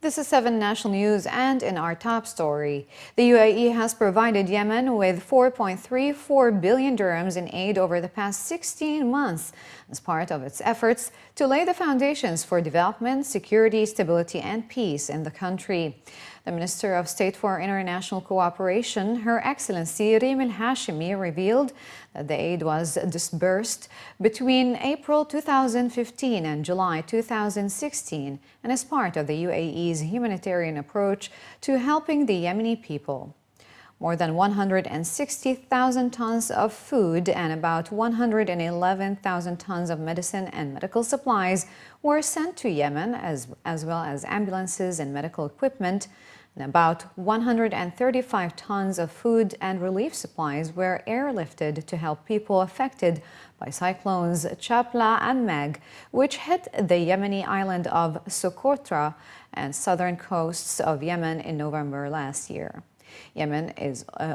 This is 7 National News, and in our top story, the UAE has provided Yemen with 4.34 billion dirhams in aid over the past 16 months as part of its efforts to lay the foundations for development, security, stability, and peace in the country. The Minister of State for International Cooperation, Her Excellency Reem Al-Hashimi, revealed that the aid was disbursed between April 2015 and July 2016 and is part of the UAE's humanitarian approach to helping the Yemeni people. More than 160,000 tons of food and about 111,000 tons of medicine and medical supplies were sent to Yemen, as well as ambulances and medical equipment, and about 135 tons of food and relief supplies were airlifted to help people affected by cyclones Chapla and Meg, which hit the Yemeni island of Socotra and southern coasts of Yemen in November last year. Yemen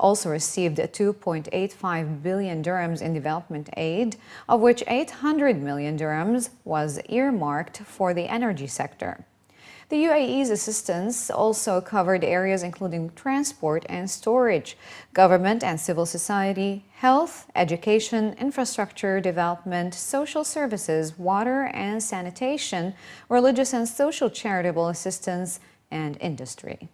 also received 2.85 billion dirhams in development aid, of which 800 million dirhams was earmarked for the energy sector. The UAE's assistance also covered areas including transport and storage, government and civil society, health, education, infrastructure development, social services, water and sanitation, religious and social charitable assistance, and industry.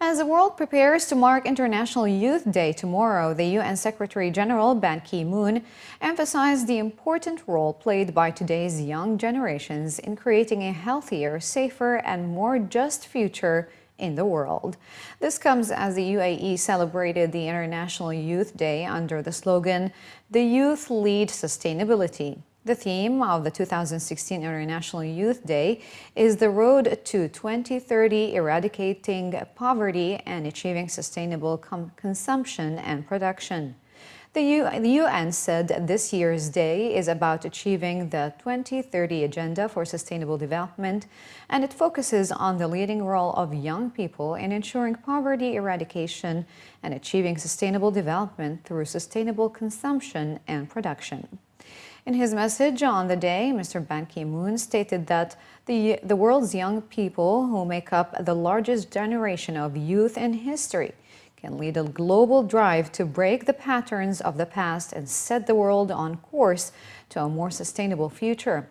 As the world prepares to mark International Youth Day tomorrow, the UN Secretary-General Ban Ki-moon emphasized the important role played by today's young generations in creating a healthier, safer, and more just future in the world. This comes as the UAE celebrated the International Youth Day under the slogan, "The Youth Lead Sustainability." The theme of the 2016 International Youth Day is the road to 2030, eradicating poverty and achieving sustainable consumption and production. The UN said this year's day is about achieving the 2030 Agenda for Sustainable Development, and it focuses on the leading role of young people in ensuring poverty eradication and achieving sustainable development through sustainable consumption and production. In his message on the day, Mr. Ban Ki-moon stated that the world's young people, who make up the largest generation of youth in history, can lead a global drive to break the patterns of the past and set the world on course to a more sustainable future.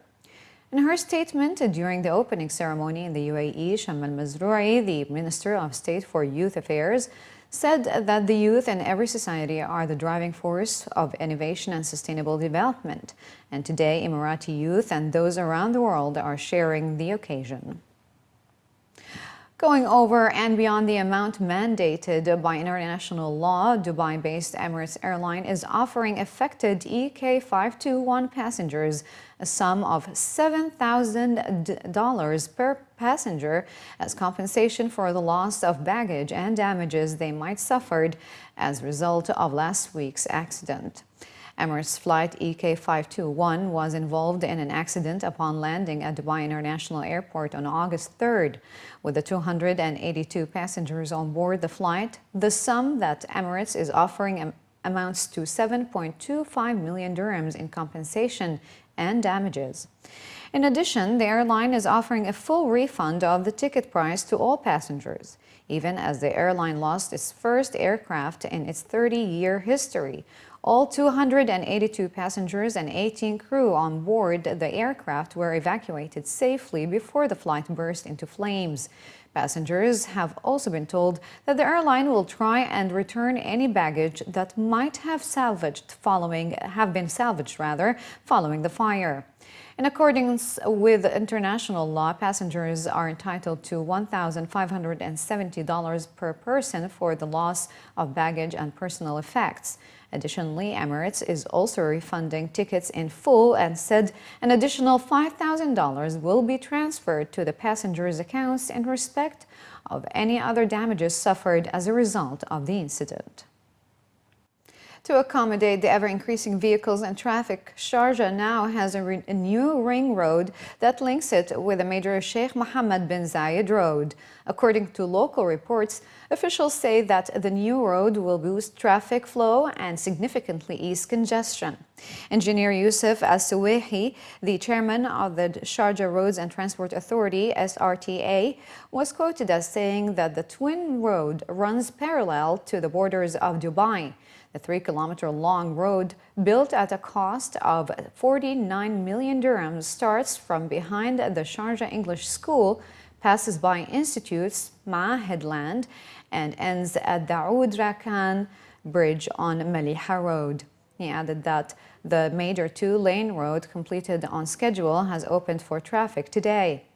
In her statement during the opening ceremony in the UAE, Sham al-Mazroui, the Minister of State for Youth Affairs, said that the youth in every society are the driving force of innovation and sustainable development. And today, Emirati youth and those around the world are sharing the occasion. Going over and beyond the amount mandated by international law, Dubai-based Emirates airline is offering affected EK521 passengers a sum of $7,000 per passenger as compensation for the loss of baggage and damages they might suffered as a result of last week's accident. Emirates flight EK521 was involved in an accident upon landing at Dubai International Airport on August 3rd. With the 282 passengers on board the flight, the sum that Emirates is offering amounts to 7.25 million dirhams in compensation and damages. In addition, the airline is offering a full refund of the ticket price to all passengers, even as the airline lost its first aircraft in its 30-year history. All 282 passengers and 18 crew on board the aircraft were evacuated safely before the flight burst into flames. Passengers have also been told that the airline will try and return any baggage that might have been salvaged following the fire. In accordance with international law, passengers are entitled to $1,570 per person for the loss of baggage and personal effects. Additionally, Emirates is also refunding tickets in full and said an additional $5,000 will be transferred to the passengers' accounts in respect of any other damages suffered as a result of the incident. To accommodate the ever-increasing vehicles and traffic, Sharjah now has a new ring road that links it with the major Sheikh Mohammed bin Zayed Road. According to local reports, officials say that the new road will boost traffic flow and significantly ease congestion. Engineer Youssef Al-Suwaihi, the chairman of the Sharjah Roads and Transport Authority (SRTA), was quoted as saying that the twin road runs parallel to the borders of Dubai. The 3-kilometer-long road, built at a cost of 49 million dirhams, starts from behind the Sharjah English School, passes by institutes, Ma'ahid Land, and ends at the Oud Rakan Bridge on Maliha Road. He added that the major 2-lane road, completed on schedule, has opened for traffic today.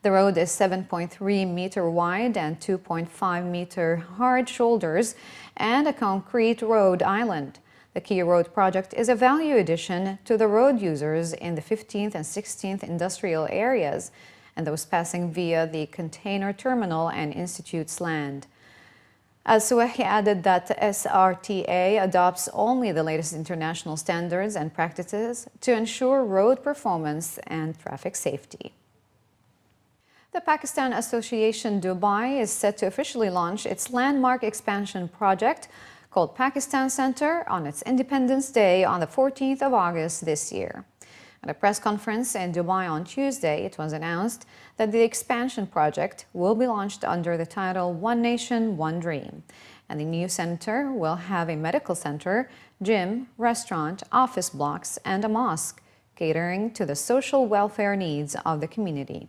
The road is 7.3 meter wide and 2.5 meter hard shoulders and a concrete road island. The key road project is a value addition to the road users in the 15th and 16th industrial areas and those passing via the container terminal and institute's land. Al-Suwaihi added that the SRTA adopts only the latest international standards and practices to ensure road performance and traffic safety. The Pakistan Association Dubai is set to officially launch its landmark expansion project called Pakistan Center on its Independence Day on the 14th of August this year. At a press conference in Dubai on Tuesday, it was announced that the expansion project will be launched under the title One Nation, One Dream. And the new center will have a medical center, gym, restaurant, office blocks, and a mosque, catering to the social welfare needs of the community.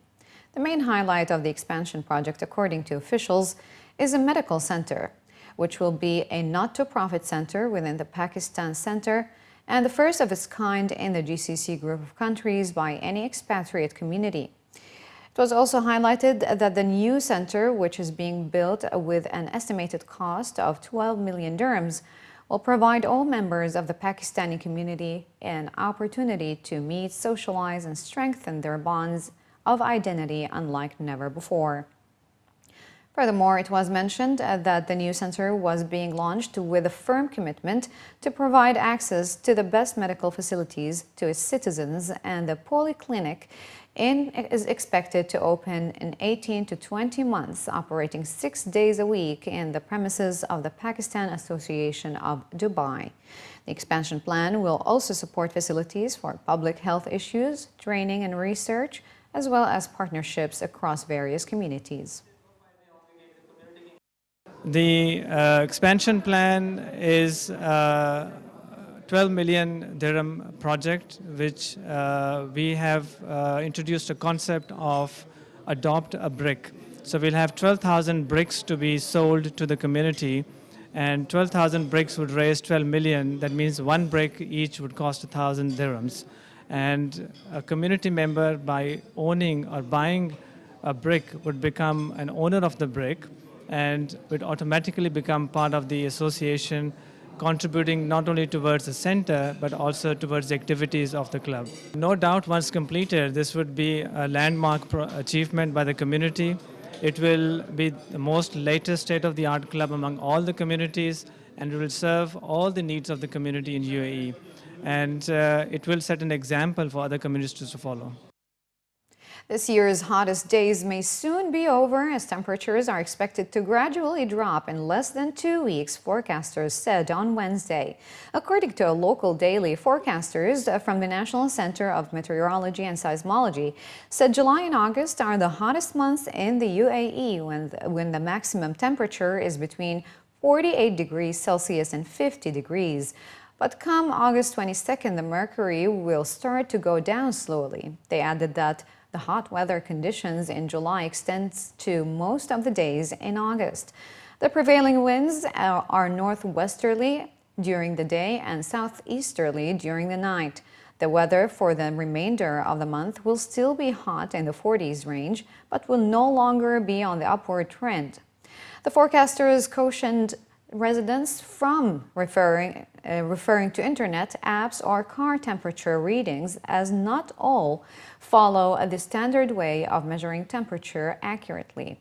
The main highlight of the expansion project, according to officials, is a medical center, which will be a not-for-profit center within the Pakistan Center and the first of its kind in the GCC group of countries by any expatriate community. It was also highlighted that the new center, which is being built with an estimated cost of 12 million dirhams, will provide all members of the Pakistani community an opportunity to meet, socialize, and strengthen their bonds of identity unlike never before. Furthermore, it was mentioned that the new center was being launched with a firm commitment to provide access to the best medical facilities to its citizens, and the polyclinic is expected to open in 18 to 20 months, operating 6 days a week in the premises of the Pakistan Association of Dubai. The expansion plan will also support facilities for public health issues, training and research, as well as partnerships across various communities. The expansion plan is 12 million dirham project, which we have introduced a concept of adopt a brick. So we'll have 12,000 bricks to be sold to the community, and 12,000 bricks would raise 12 million. That means one brick each would cost 1,000 dirhams. And a community member, by owning or buying a brick, would become an owner of the brick and would automatically become part of the association, contributing not only towards the center, but also towards the activities of the club. No doubt, once completed, this would be a landmark achievement by the community. It will be the most latest state-of-the-art club among all the communities, and it will serve all the needs of the community in UAE. And it will set an example for other communities to follow. This year's hottest days may soon be over, as temperatures are expected to gradually drop in less than 2 weeks, forecasters said on Wednesday. According to a local daily, forecasters from the National Center of Meteorology and Seismology said July and August are the hottest months in the UAE, when the maximum temperature is between 48 degrees Celsius and 50 degrees. But come August 22nd, the mercury will start to go down slowly. They added that the hot weather conditions in July extends to most of the days in August. The prevailing winds are northwesterly during the day and southeasterly during the night. The weather for the remainder of the month will still be hot in the 40s range, but will no longer be on the upward trend. The forecasters cautioned residents from referring to internet apps or car temperature readings, as not all follow the standard way of measuring temperature accurately.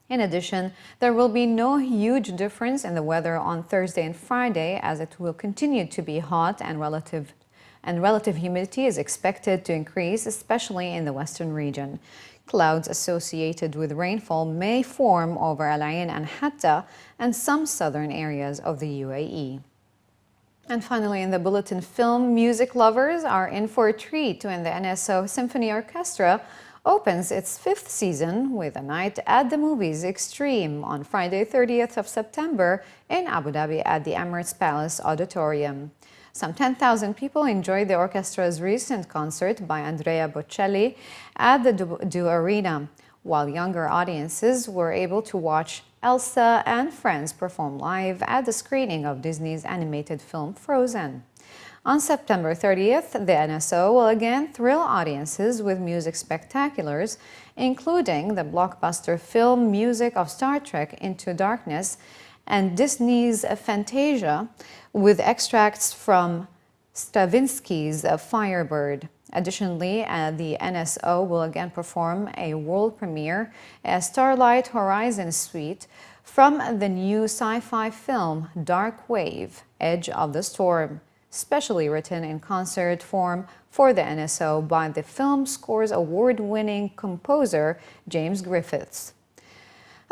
In addition, there will be no huge difference in the weather on Thursday and Friday, as it will continue to be hot and relative humidity is expected to increase, especially in the western region. Clouds associated with rainfall may form over Al Ain and Hatta and some southern areas of the UAE. And finally, in the bulletin film, music lovers are in for a treat when the NSO Symphony Orchestra opens its 5th season with a night at the movies Extreme on Friday 30th of September in Abu Dhabi at the Emirates Palace Auditorium. Some 10,000 people enjoyed the orchestra's recent concert by Andrea Bocelli at the Du Arena, while younger audiences were able to watch Elsa and friends perform live at the screening of Disney's animated film Frozen. On September 30th, the NSO will again thrill audiences with music spectaculars, including the blockbuster film music of Star Trek Into Darkness and Disney's Fantasia, with extracts from Stravinsky's Firebird. Additionally, the NSO will again perform a world premiere, a Starlight Horizon suite from the new sci-fi film Dark Wave, Edge of the Storm, specially written in concert form for the NSO by the film score's award-winning composer James Griffiths.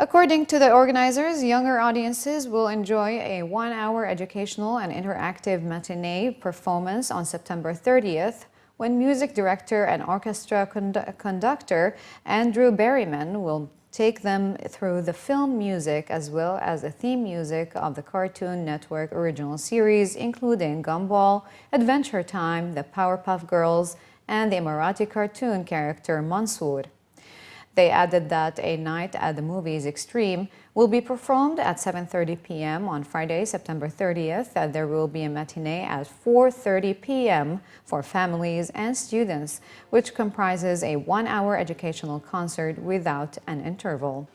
According to the organizers, younger audiences will enjoy a 1-hour educational and interactive matinee performance on September 30th, when music director and orchestra conductor Andrew Berryman will take them through the film music as well as the theme music of the Cartoon Network original series, including Gumball, Adventure Time, the Powerpuff Girls, and the Emirati cartoon character Mansoor. They added that a night at the movies Extreme will be performed at 7:30 p.m. on Friday, September 30th, and there will be a matinee at 4:30 p.m. for families and students, which comprises a 1-hour educational concert without an interval.